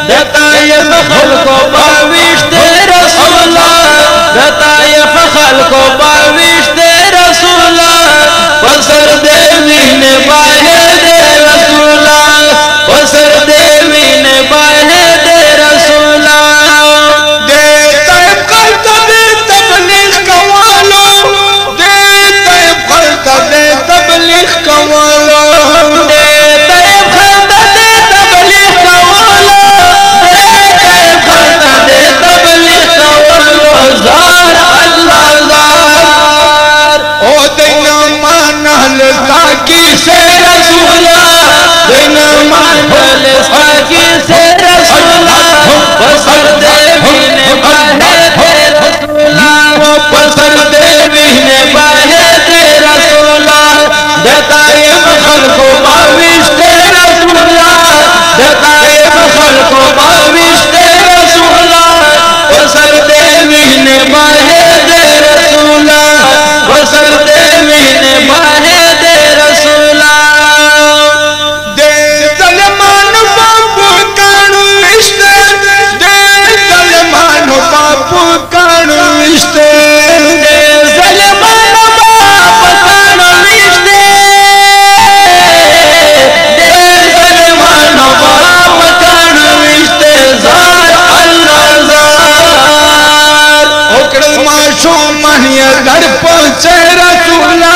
दतायफ खल्को बाविश्ते रसूला दतायफ खल्को बाविश्ते रसूला पसर देवी ने बाहे दे रसूला पसर देवी ने बाहे दे रसूला दे तैब खल्ता दे तबलीग कवालो दे तैब खल्ता दे तबलीग कवालो दे तैब खल्ता दे तबलीग कवालो जार अल्लाह जार ओ देना मानल साकी से रसूला देना मानल साकी से रसूला पसर देवी ने बाहे दे रसूला पसर देवी ने बाहे दे रसूला दतायफ खल्को बाविश्ते रसूला दतायफ खल्को बाविश्ते रसूला पसर देवी ने बाहे दे रसूला पसर देवी ने बाहे दे रसूला दे सलमान बापू कानू इश्ते दे सलमान बापू कानू इश्ते दे सलमान बापू कानू इश्ते दे सलमान बापू कानू इश्ते जार अल्लाह जार माशो मनिया घर पहुंचे रसूला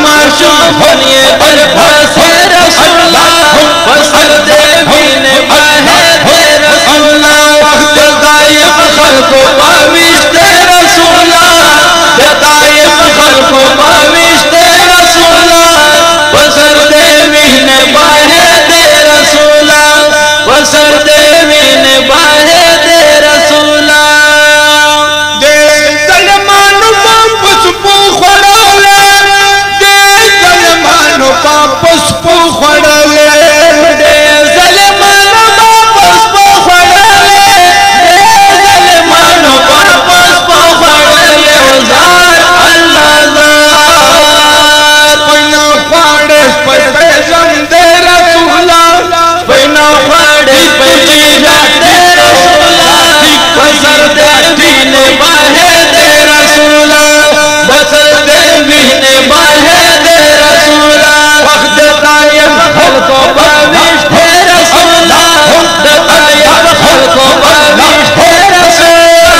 माशो मनिया घर पहुंचे रसूला पसर देवी ने बाहे दे रसूला दतायफ खल्को बाविश्ते रसूला दतायफ खल्को बाविश्ते रसूला पसर देवी ने बाहे दे रसूला पसर देवी ने बाहे दे रसूला वापस पो खड़ले दे सलमान वापस पो खड़ले दे सलमान वापस पो खड़ले जार अल्लाह जार पना पाड़े पे जम दे रसूला पना पाड़े पे जम दे रसूला पसर देवी ने बाहे दे रसूला पसर देवी ने बाहे दे रसूला दतायफ खल्को बाविश्ते रसूला दतायफ खल्को बाविश्ते रसूला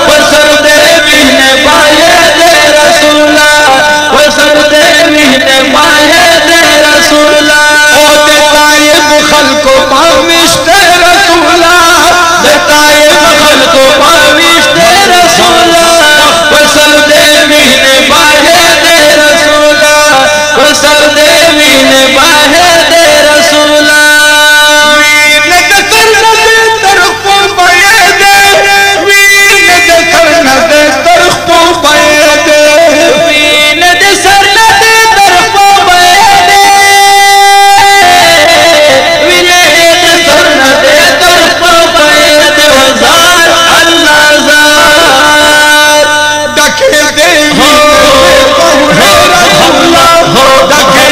पसर देवी ने बाहे दे रसूला पसर देवी ने बाहे दे रसूला ओ दतायफ खल्को बाविश्ते रसूला दतायफ खल्को बाविश्ते रसूला पसर देवी ने बाहे दे रसूला पसर देवी ने बाहे दे रसूला वीर ने कसर न दे तरफों बाहे दे वीर ने कसर न दे तरफों बाहे दे वीर ने कसर न दे तरफों बाहे दे वीर ने कसर न दे तरफों बाहे दे जार अल्लाह जार दखे देवी हो दखे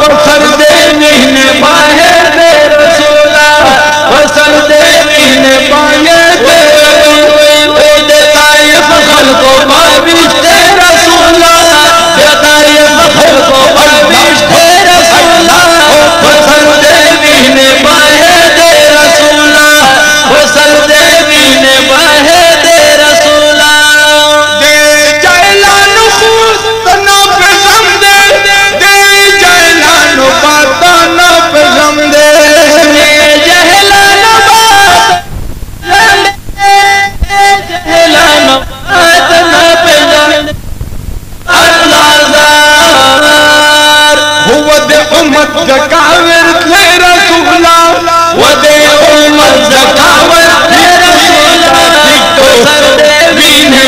पसर देवी ने बाहे दे रसूला पसर देवी ने बाहे दे दतायफ खल्को बाविश्ते रसूला दतायफ खल्को बाविश्ते रसूला पसर देवी ने बाहे दे रसूला पसर देवी ने बाहे दे रसूला दे जैलान खुद तना पे गम दे दे जैलान बात ना पे गम दे जहलान बात जहलान बात ना पे गम दे अल्लाह जार हुआ दे उम्मत जकावर थे रसूला वो दे उम्मत जकावर थे रसूला पसर देवी ने